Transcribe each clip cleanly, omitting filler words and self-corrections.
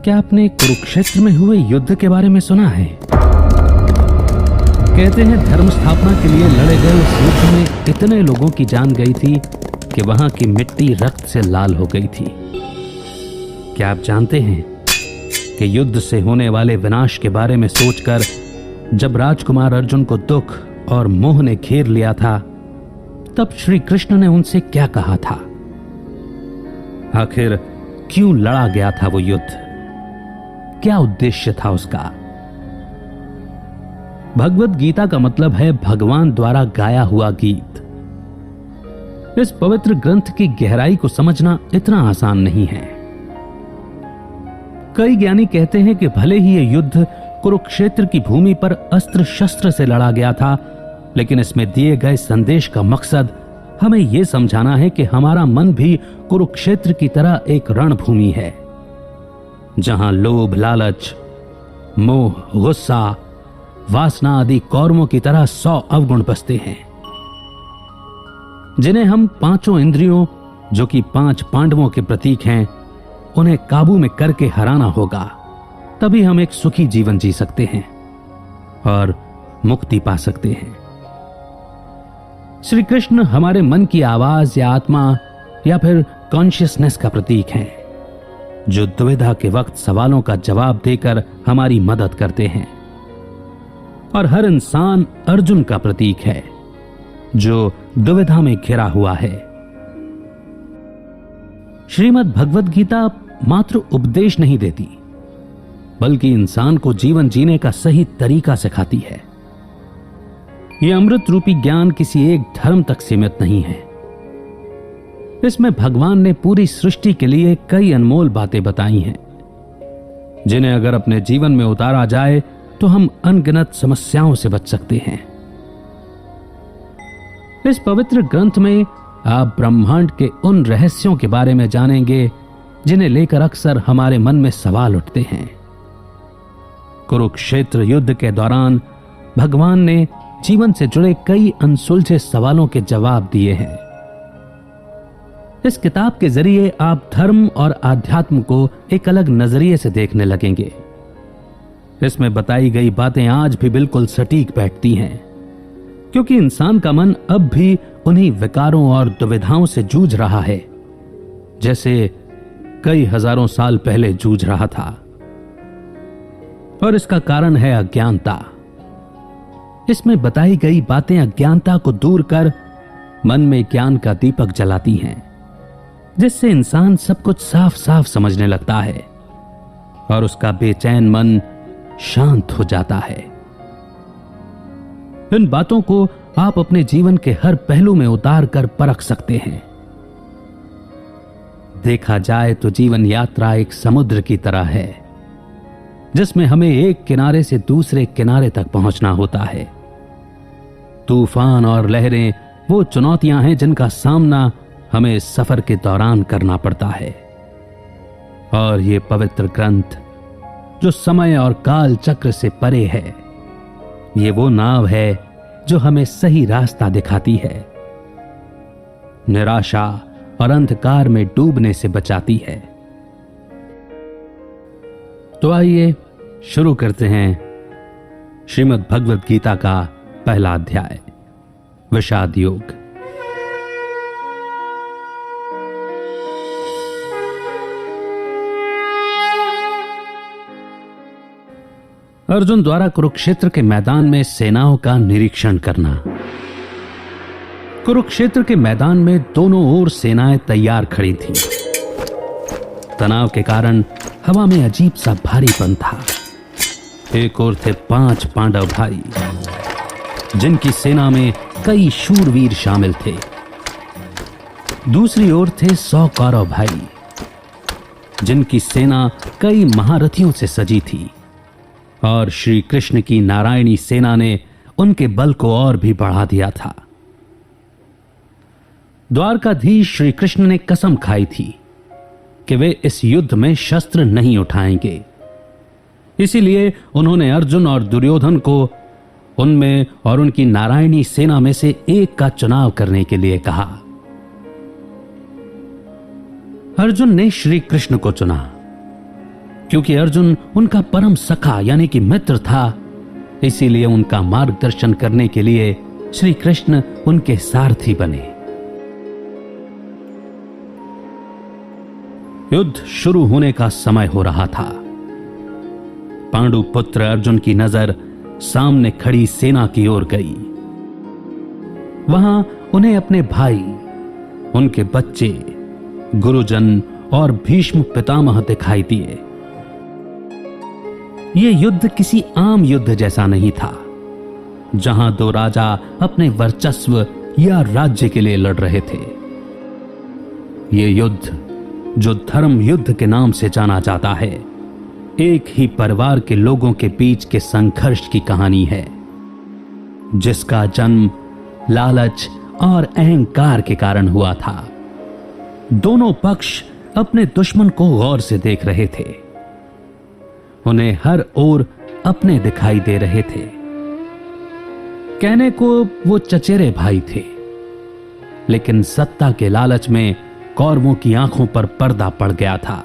क्या आपने कुरुक्षेत्र में हुए युद्ध के बारे में सुना है? कहते हैं धर्म स्थापना के लिए लड़े गए उस युद्ध में इतने लोगों की जान गई थी कि वहां की मिट्टी रक्त से लाल हो गई थी। क्या आप जानते हैं कि युद्ध से होने वाले विनाश के बारे में सोचकर जब राजकुमार अर्जुन को दुख और मोह ने घेर लिया था, तब श्री कृष्ण ने उनसे क्या कहा था? आखिर क्यों लड़ा गया था वो युद्ध? क्या उद्देश्य था उसका? भगवत गीता का मतलब है भगवान द्वारा गाया हुआ गीत। इस पवित्र ग्रंथ की गहराई को समझना इतना आसान नहीं है। कई ज्ञानी कहते हैं कि भले ही यह युद्ध कुरुक्षेत्र की भूमि पर अस्त्र शस्त्र से लड़ा गया था, लेकिन इसमें दिए गए संदेश का मकसद हमें यह समझाना है कि हमारा मन भी कुरुक्षेत्र की तरह एक रणभूमि है, जहां लोभ, लालच, मोह, गुस्सा, वासना आदि कौरवों की तरह 100 अवगुण बसते हैं, जिन्हें हम पांचों इंद्रियों, जो कि 5 पांडवों के प्रतीक हैं, उन्हें काबू में करके हराना होगा। तभी हम एक सुखी जीवन जी सकते हैं और मुक्ति पा सकते हैं। श्री कृष्ण हमारे मन की आवाज या आत्मा या फिर कॉन्शियसनेस का प्रतीक हैं, जो दुविधा के वक्त सवालों का जवाब देकर हमारी मदद करते हैं। और हर इंसान अर्जुन का प्रतीक है, जो दुविधा में घिरा हुआ है। श्रीमद् भगवद गीता मात्र उपदेश नहीं देती, बल्कि इंसान को जीवन जीने का सही तरीका सिखाती है। यह अमृत रूपी ज्ञान किसी एक धर्म तक सीमित नहीं है। इसमें भगवान ने पूरी सृष्टि के लिए कई अनमोल बातें बताई हैं, जिन्हें अगर अपने जीवन में उतारा जाए तो हम अनगिनत समस्याओं से बच सकते हैं। इस पवित्र ग्रंथ में आप ब्रह्मांड के उन रहस्यों के बारे में जानेंगे जिन्हें लेकर अक्सर हमारे मन में सवाल उठते हैं। कुरुक्षेत्र युद्ध के दौरान भगवान ने जीवन से जुड़े कई अनसुलझे सवालों के जवाब दिए हैं। इस किताब के जरिए आप धर्म और आध्यात्म को एक अलग नजरिए से देखने लगेंगे। इसमें बताई गई बातें आज भी बिल्कुल सटीक बैठती हैं, क्योंकि इंसान का मन अब भी उन्हीं विकारों और दुविधाओं से जूझ रहा है, जैसे कई हजारों साल पहले जूझ रहा था। और इसका कारण है अज्ञानता। इसमें बताई गई बातें अज्ञानता को दूर कर मन में ज्ञान का दीपक जलाती हैं, जिससे इंसान सब कुछ साफ साफ समझने लगता है और उसका बेचैन मन शांत हो जाता है। इन बातों को आप अपने जीवन के हर पहलू में उतार कर परख सकते हैं। देखा जाए तो जीवन यात्रा एक समुद्र की तरह है, जिसमें हमें एक किनारे से दूसरे किनारे तक पहुंचना होता है। तूफान और लहरें वो चुनौतियां हैं जिनका सामना हमें इस सफर के दौरान करना पड़ता है। और ये पवित्र ग्रंथ, जो समय और काल चक्र से परे है, ये वो नाव है जो हमें सही रास्ता दिखाती है, निराशा और अंधकार में डूबने से बचाती है। तो आइए शुरू करते हैं श्रीमद् भगवद गीता का पहला अध्याय, विषाद योग। अर्जुन द्वारा कुरुक्षेत्र के मैदान में सेनाओं का निरीक्षण करना। कुरुक्षेत्र के मैदान में दोनों ओर सेनाएं तैयार खड़ी थीं। तनाव के कारण हवा में अजीब सा भारीपन था। एक ओर थे 5 पांडव भाई, जिनकी सेना में कई शूरवीर शामिल थे। दूसरी ओर थे 100 कौरव भाई, जिनकी सेना कई महारथियों से सजी थी। और श्री कृष्ण की नारायणी सेना ने उनके बल को और भी बढ़ा दिया था। द्वारकाधीश श्री कृष्ण ने कसम खाई थी कि वे इस युद्ध में शस्त्र नहीं उठाएंगे। इसीलिए उन्होंने अर्जुन और दुर्योधन को उनमें और उनकी नारायणी सेना में से एक का चुनाव करने के लिए कहा। अर्जुन ने श्री कृष्ण को चुना, क्योंकि अर्जुन उनका परम सखा यानी कि मित्र था, इसीलिए उनका मार्गदर्शन करने के लिए श्री कृष्ण उनके सारथी बने। युद्ध शुरू होने का समय हो रहा था। पांडु पुत्र अर्जुन की नजर सामने खड़ी सेना की ओर गई। वहां उन्हें अपने भाई, उनके बच्चे, गुरुजन और भीष्म पितामह दिखाई दिए। यह युद्ध किसी आम युद्ध जैसा नहीं था, जहां दो राजा अपने वर्चस्व या राज्य के लिए लड़ रहे थे। यह युद्ध, जो धर्म युद्ध के नाम से जाना जाता है, एक ही परिवार के लोगों के बीच के संघर्ष की कहानी है, जिसका जन्म लालच और अहंकार के कारण हुआ था। दोनों पक्ष अपने दुश्मन को गौर से देख रहे थे। उन्हें हर ओर अपने दिखाई दे रहे थे। कहने को वो चचेरे भाई थे, लेकिन सत्ता के लालच में कौरवों की आंखों पर पर्दा पड़ गया था।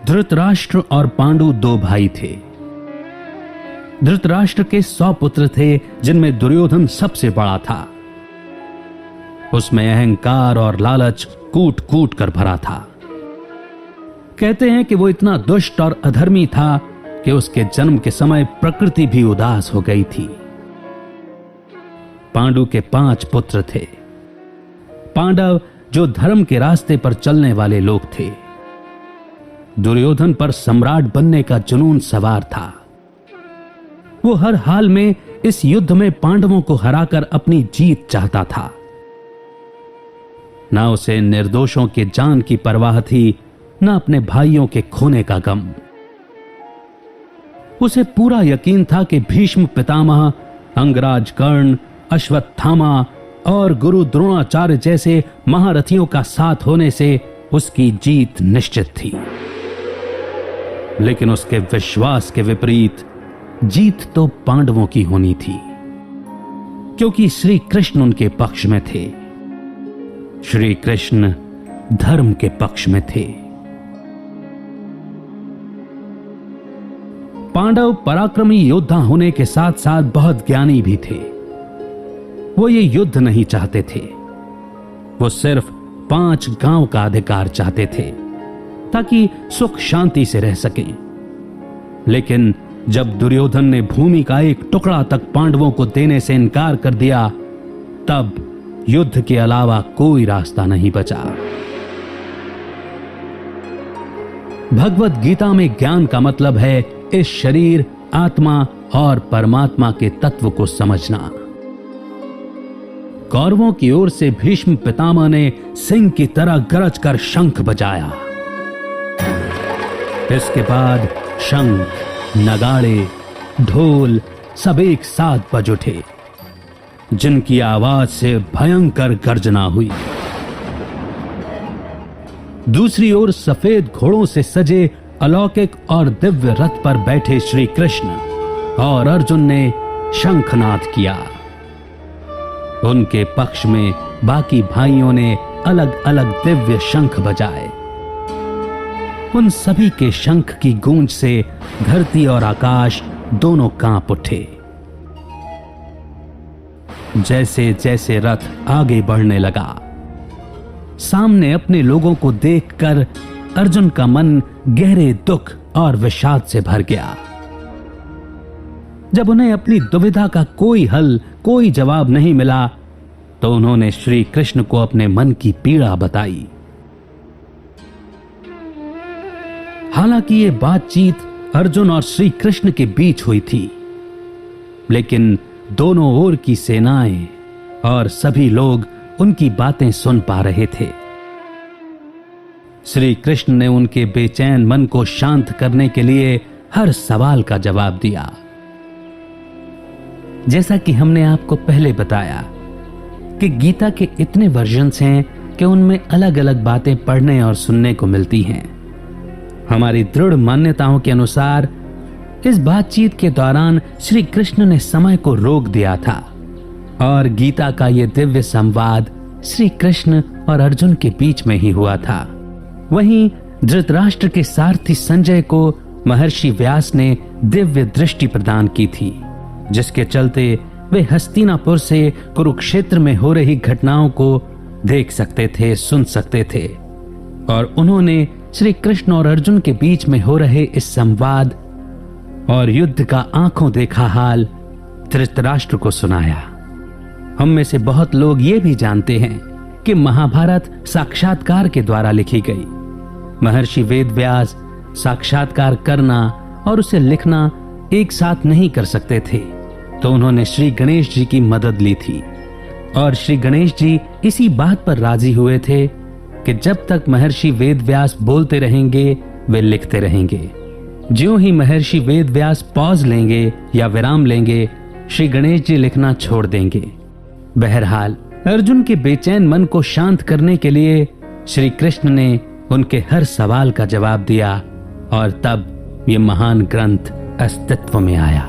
धृतराष्ट्र और पांडु दो भाई थे। धृतराष्ट्र के 100 पुत्र थे, जिनमें दुर्योधन सबसे बड़ा था। उसमें अहंकार और लालच कूट कूट कर भरा था। कहते हैं कि वो इतना दुष्ट और अधर्मी था कि उसके जन्म के समय प्रकृति भी उदास हो गई थी। पांडु के 5 पुत्र थे। पांडव जो धर्म के रास्ते पर चलने वाले लोग थे। दुर्योधन पर सम्राट बनने का जुनून सवार था। वो हर हाल में इस युद्ध में पांडवों को हराकर अपनी जीत चाहता था। ना उसे निर्दोषों के जान की परवाह थी, ना अपने भाइयों के खोने का गम। उसे पूरा यकीन था कि भीष्म पितामह, अंगराज कर्ण, अश्वत्थामा और गुरु द्रोणाचार्य जैसे महारथियों का साथ होने से उसकी जीत निश्चित थी। लेकिन उसके विश्वास के विपरीत जीत तो पांडवों की होनी थी, क्योंकि श्री कृष्ण उनके पक्ष में थे। श्री कृष्ण धर्म के पक्ष में थे। पांडव पराक्रमी योद्धा होने के साथ साथ बहुत ज्ञानी भी थे। वो ये युद्ध नहीं चाहते थे। वो सिर्फ 5 गांव का अधिकार चाहते थे, ताकि सुख शांति से रह सकें। लेकिन जब दुर्योधन ने भूमि का एक टुकड़ा तक पांडवों को देने से इनकार कर दिया, तब युद्ध के अलावा कोई रास्ता नहीं बचा। भगवत गीता में ज्ञान का मतलब है इस शरीर, आत्मा और परमात्मा के तत्व को समझना। कौरवों की ओर से भीष्म पितामह ने सिंह की तरह गरज कर शंख बजाया। इसके बाद शंख, नगाड़े, ढोल सब एक साथ बज उठे, जिनकी आवाज से भयंकर गर्जना हुई। दूसरी ओर सफेद घोड़ों से सजे अलौकिक और दिव्य रथ पर बैठे श्री कृष्ण और अर्जुन ने शंखनाद किया। उनके पक्ष में बाकी भाइयों ने अलग अलग दिव्य शंख बजाए। उन सभी के शंख की गूंज से धरती और आकाश दोनों कांप उठे। जैसे जैसे रथ आगे बढ़ने लगा, सामने अपने लोगों को देखकर अर्जुन का मन गहरे दुख और विषाद से भर गया। जब उन्हें अपनी दुविधा का कोई हल, कोई जवाब नहीं मिला, तो उन्होंने श्री कृष्ण को अपने मन की पीड़ा बताई। हालांकि ये बातचीत अर्जुन और श्री कृष्ण के बीच हुई थी, लेकिन दोनों ओर की सेनाएं और सभी लोग उनकी बातें सुन पा रहे थे। श्री कृष्ण ने उनके बेचैन मन को शांत करने के लिए हर सवाल का जवाब दिया। जैसा कि हमने आपको पहले बताया कि गीता के इतने वर्जन्स हैं कि उनमें अलग अलग बातें पढ़ने और सुनने को मिलती हैं। हमारी दृढ़ मान्यताओं के अनुसार इस बातचीत के दौरान श्री कृष्ण ने समय को रोक दिया था और गीता का यह दिव्य संवाद श्री कृष्ण और अर्जुन के बीच में ही हुआ था। वहीं धृतराष्ट्र के सारथी संजय को महर्षि व्यास ने दिव्य दृष्टि प्रदान की थी, जिसके चलते वे हस्तिनापुर से कुरुक्षेत्र में हो रही घटनाओं को देख सकते थे, सुन सकते थे, और उन्होंने श्री कृष्ण और अर्जुन के बीच में हो रहे इस संवाद और युद्ध का आंखों देखा हाल धृतराष्ट्र को सुनाया। हम में से बहुत लोग ये भी जानते हैं कि महाभारत साक्षात्कार के द्वारा लिखी गई। महर्षि वेदव्यास साक्षात्कार करना और उसे लिखना एक साथ नहीं कर सकते थे, तो उन्होंने श्री गणेश जी की मदद ली थी, और श्री गणेश जी इसी बात पर राजी हुए थे कि जब तक महर्षि वेदव्यास बोलते रहेंगे वे लिखते रहेंगे। ज्यों ही महर्षि वेदव्यास पॉज लेंगे या विराम लेंगे, श्री गणेश जी लिखना छोड़ देंगे। बहरहाल अर्जुन के बेचैन मन को शांत करने के लिए श्री कृष्ण ने उनके हर सवाल का जवाब दिया, और तब ये महान ग्रंथ अस्तित्व में आया।